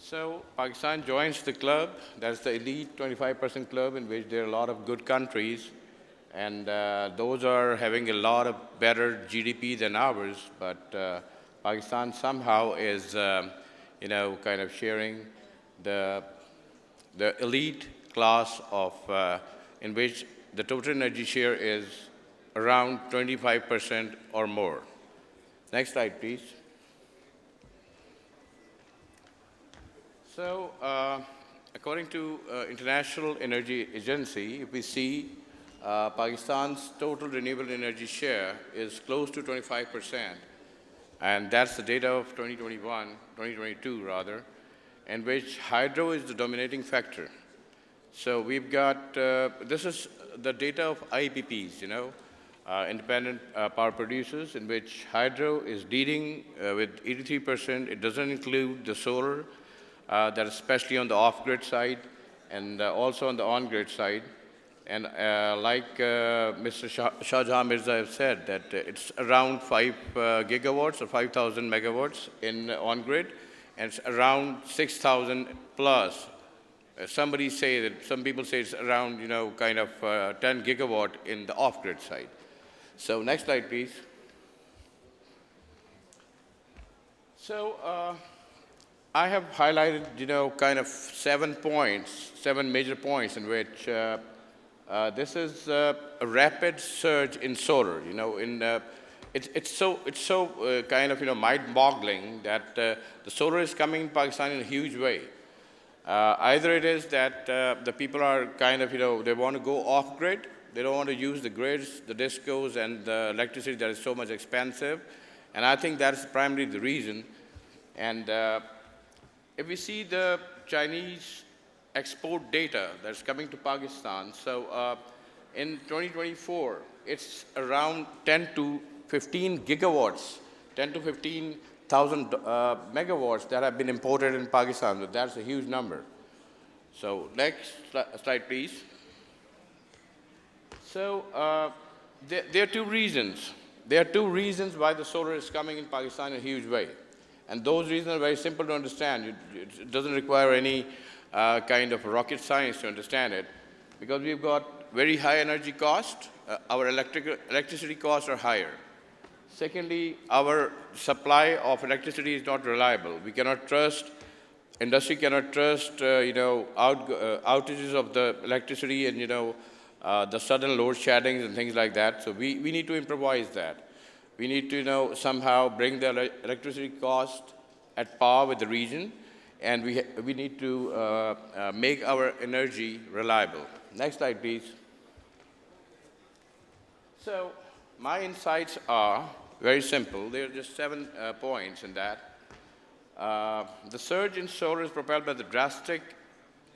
So Pakistan joins the club. That's the elite 25% club in which there are a lot of good countries, and those are having a lot of better GDP than ours. But Pakistan somehow is, kind of sharing the elite class of in which the total energy share is around 25% or more. Next slide, please. So, according to International Energy Agency, if we see Pakistan's total renewable energy share is close to 25%, and that's the data of 2022 rather, in which hydro is the dominating factor. So we've got, this is the data of IPPs, independent power producers, in which hydro is leading with 83%. It doesn't include the solar, that is especially on the off-grid side and also on the on-grid side. And like Mr. Shah Jahan Mirza has said, that it's around 5 gigawatts or 5,000 megawatts in on-grid, and it's around 6,000 plus. Some people say it's around, 10 gigawatt in the off-grid side. So next slide, please. So I have highlighted, seven major points in which this is a rapid surge in solar. It's so mind-boggling that the solar is coming in Pakistan in a huge way. Either it is that the people are they want to go off-grid. They don't want to use the grids, the discos, and the electricity that is so much expensive. And I think that's primarily the reason. And if we see the Chinese export data that's coming to Pakistan, so in 2024, it's around 10 to 15 gigawatts, 10 to 15,000 megawatts that have been imported in Pakistan. So that's a huge number. So next slide, please. So there are two reasons. There are two reasons why the solar is coming in Pakistan in a huge way. And those reasons are very simple to understand. It doesn't require any kind of rocket science to understand it, because we've got very high energy cost. Our electricity costs are higher. Secondly, our supply of electricity is not reliable. We cannot trust, industry cannot trust, outages of the electricity and, the sudden load sheddings and things like that. So we need to improvise that. We need to, somehow bring the electricity cost at par with the region, and we need to make our energy reliable. Next slide, please. So my insights are very simple. There are just 7 points in that. The surge in solar is propelled by the drastic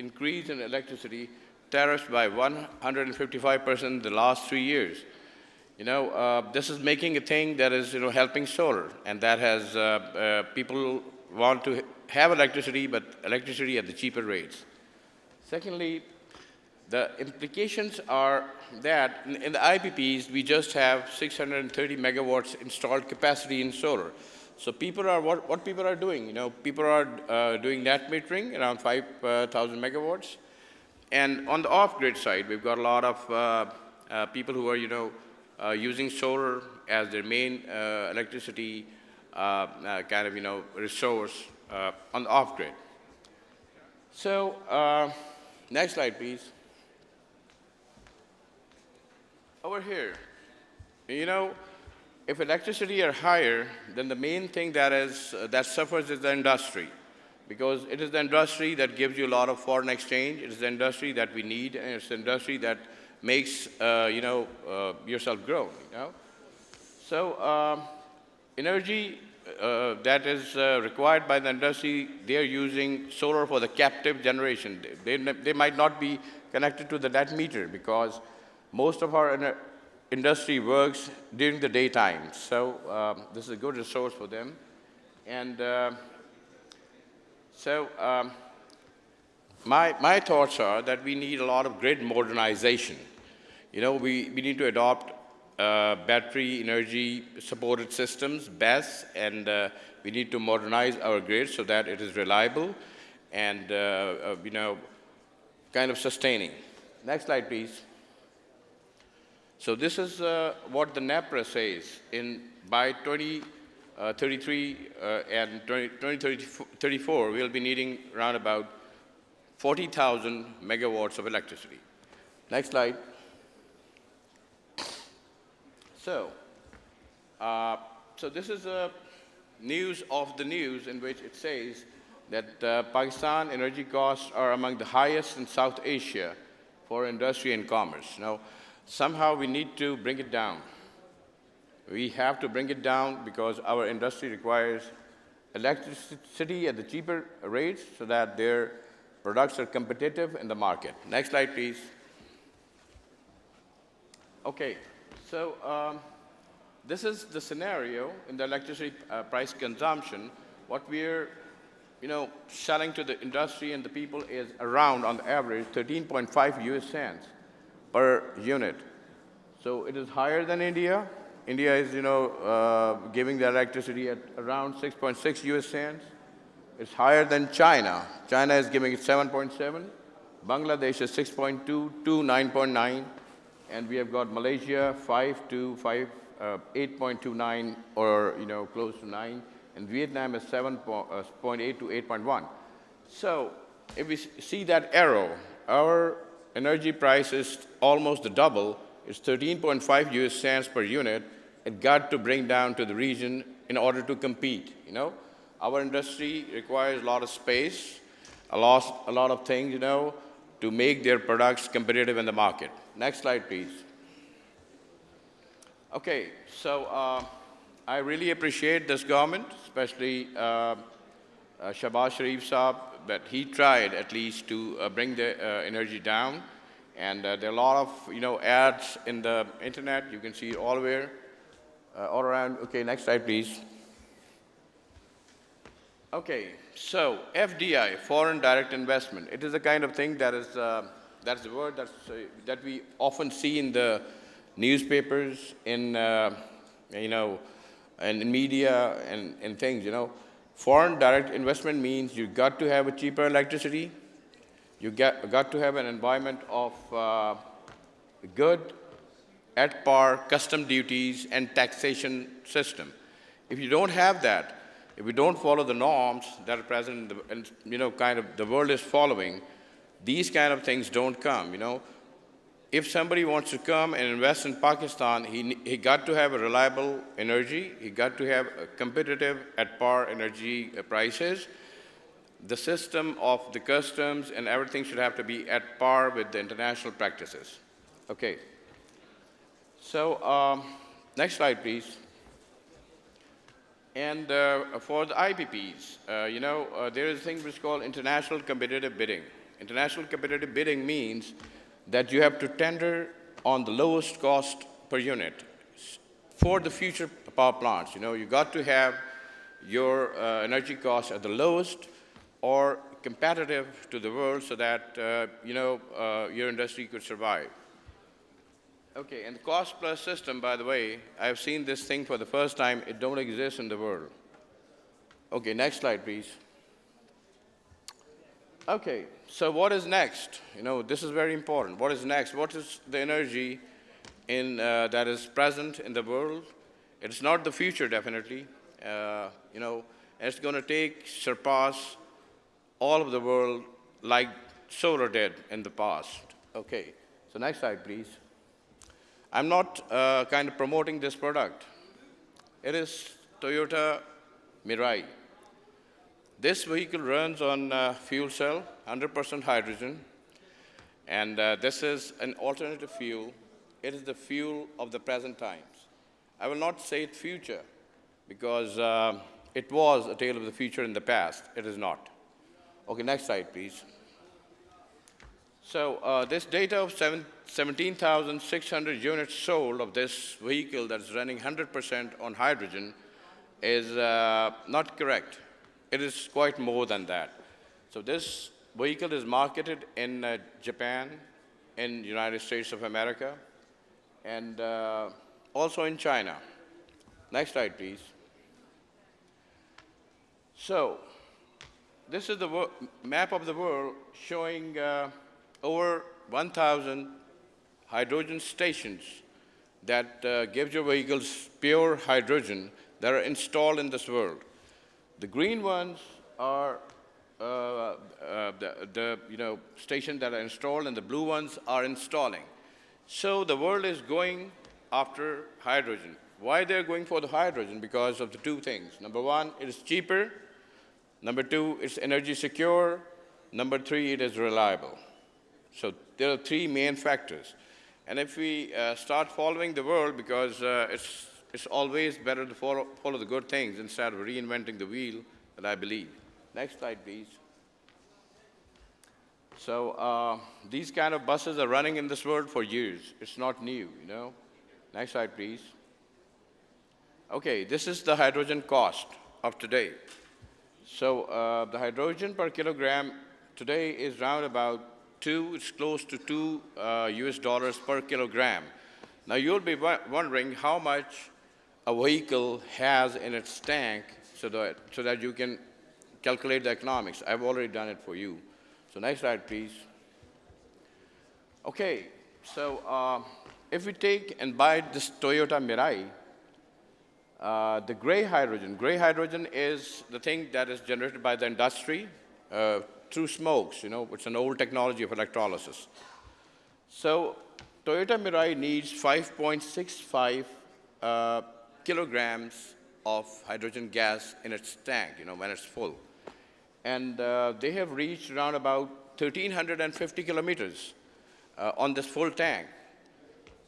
increase in electricity tariffs by 155% in the last 3 years. This is making a thing that is, helping solar, and that has people want to have electricity, but electricity at the cheaper rates. Secondly, the implications are that in the IPPs, we just have 630 megawatts installed capacity in solar. So people are, what people are doing, people are doing net metering around 5,000 megawatts. And on the off-grid side, we've got a lot of people who are, using solar as their main electricity resource on the off-grid. So next slide, please. Over here, if electricity are higher, then the main thing that suffers is the industry, because it is the industry that gives you a lot of foreign exchange. It is the industry that we need, and it's the industry that makes yourself grow. So energy that is required by the industry, they are using solar for the captive generation. They might not be connected to the net meter, because most of our industry works during the daytime. So this is a good resource for them. And my thoughts are that we need a lot of grid modernization. We need to adopt battery energy supported systems, BESS, and we need to modernize our grid so that it is reliable. and kind of sustaining. Next slide, please. So this is what the NEPRA says. By 2033 and 2034, we'll be needing around about 40,000 megawatts of electricity. Next slide. So this is news of the news in which it says that Pakistan energy costs are among the highest in South Asia for industry and commerce. Now, somehow we need to bring it down. We have to bring it down because our industry requires electricity at the cheaper rates so that their products are competitive in the market. Next slide, please. Okay, so this is the scenario in the electricity price consumption. What we're selling to the industry and the people is around, on the average, 13.5 US cents per unit. So it is higher than India. India is, giving the electricity at around 6.6 US cents. It's higher than China. China is giving it 7.7. Bangladesh is 6.2 to 9.9. And we have got Malaysia 5 to 8.29, or close to 9. And Vietnam is 7.8 to 8.1. So if we see that arrow, our energy price is almost the double. It's 13.5 US cents per unit. It got to bring down to the region in order to compete. Our industry requires a lot of space, a lot of things, to make their products competitive in the market. Next slide, please. Okay, so I really appreciate this government, especially Shahbaz Sharif Saab, that he tried at least to bring the energy down. And there are a lot of ads in the internet. You can see it all around. Okay, next slide, please. Okay, so FDI, foreign direct investment. It is the kind of thing that is that's the word that we often see in the newspapers, in in media and things. Foreign direct investment means you got to have a cheaper electricity. You got to have an environment of good, at par custom duties and taxation system. If you don't have that, if we don't follow the norms that are present and kind of the world is following, these kind of things don't come. If somebody wants to come and invest in Pakistan, he got to have a reliable energy. He got to have a competitive at par energy prices. The system of the customs and everything should have to be at par with the international practices. Okay. So next slide, please. And for the IPPs, there is a thing which is called international competitive bidding. International competitive bidding means that you have to tender on the lowest cost per unit for the future power plants. You got to have your energy costs at the lowest or competitive to the world so that your industry could survive. Okay, and the cost plus system, by the way, I've seen this thing for the first time. It don't exist in the world. Okay, next slide, please. Okay, so what is next? This is very important. What is next? What is the energy that is present in the world? It's not the future, definitely. It's going to surpass all of the world like solar did in the past. Okay, so next slide, please. I'm not kind of promoting this product. It is Toyota Mirai. This vehicle runs on fuel cell, 100% hydrogen, and this is an alternative fuel. It is the fuel of the present times. I will not say it future because it was a tale of the future in the past. It is not. Okay, next slide, please. So this data of 17,600 units sold of this vehicle that's running 100% on hydrogen is not correct. It is quite more than that. So this vehicle is marketed in Japan, in the United States of America, and also in China. Next slide, please. So this is the map of the world showing over 1,000 hydrogen stations that gives your vehicles pure hydrogen that are installed in this world. The green ones are the stations that are installed, and the blue ones are installing. So the world is going after hydrogen. Why they're going for the hydrogen? Because of the two things. Number one, it is cheaper. Number two, it's energy secure. Number three, it is reliable. So there are three main factors. And if we start following the world, because it's always better to follow the good things instead of reinventing the wheel, that I believe. Next slide, please. So these kind of buses are running in this world for years. It's not new, you know. Next slide, please. Okay, this is the hydrogen cost of today. So the hydrogen per kilogram today is round about it's close to $2 per kilogram. Now you'll be wondering how much a vehicle has in its tank so that you can calculate the economics. I've already done it for you. So next slide, please. Okay, so if we take and buy this Toyota Mirai, the gray hydrogen is the thing that is generated by the industry through smokes, you know, it's an old technology of electrolysis. So Toyota Mirai needs 5.65 kilograms of hydrogen gas in its tank, you know, when it's full. And they have reached around about 1,350 kilometers on this full tank.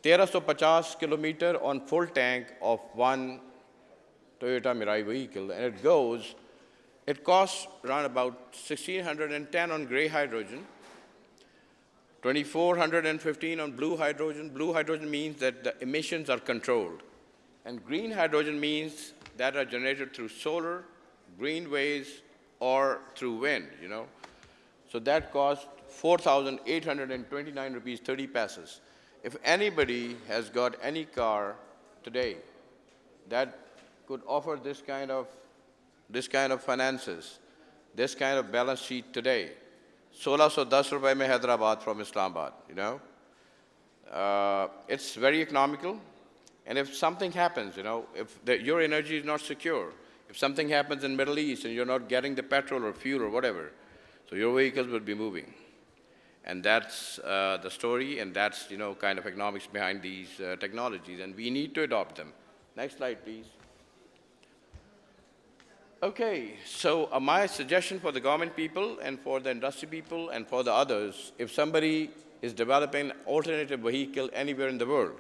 1,350 kilometers on full tank of one Toyota Mirai vehicle, and it costs around about 1,610 on gray hydrogen, 2,415 on blue hydrogen. Blue hydrogen means that the emissions are controlled. And green hydrogen means that are generated through solar, green ways, or through wind, you know. So that costs 4,829 rupees 30 paise. If anybody has got any car today that could offer this kind of finances, this kind of balance sheet today, 1,610 rupees mein Hyderabad from Islamabad, you know. It's very economical. And if something happens, you know, if your energy is not secure, if something happens in the Middle East and you're not getting the petrol or fuel or whatever, so your vehicles will be moving. And that's the story, and that's, you know, kind of economics behind these technologies, and we need to adopt them. Next slide, please. Okay, so my suggestion for the government people and for the industry people and for the others, if somebody is developing an alternative vehicle anywhere in the world,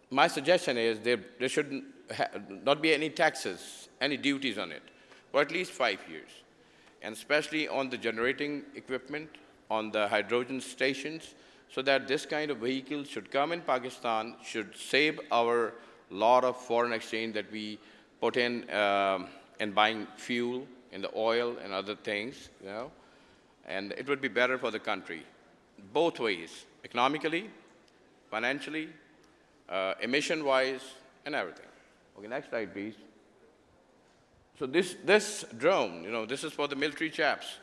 my suggestion is there should not be any taxes, any duties on it for at least 5 years, and especially on the generating equipment, on the hydrogen stations, so that this kind of vehicle should come in Pakistan, should save our lot of foreign exchange that we put in buying fuel in the oil and other things, you know, and it would be better for the country, both ways, economically, financially, emission-wise, and everything. Okay, next slide, please. So this drone, you know, this is for the military chaps.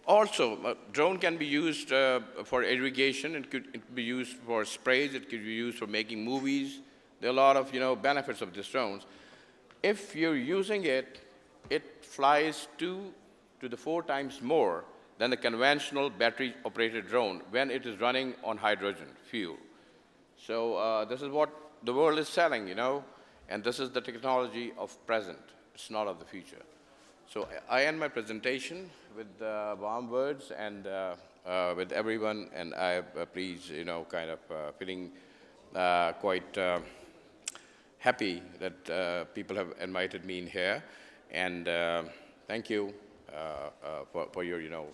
Also, drone can be used for irrigation. It could be used for sprays. It could be used for making movies. There are a lot of, you know, benefits of these drones. If you're using it, it flies 2 to 4 times more than the conventional battery-operated drone when it is running on hydrogen fuel. So this is what the world is selling, you know, and this is the technology of present. It's not of the future. So I end my presentation with warm words and with everyone, and I please, you know, kind of feeling quite happy that people have invited me in here, and thank you for your, you know,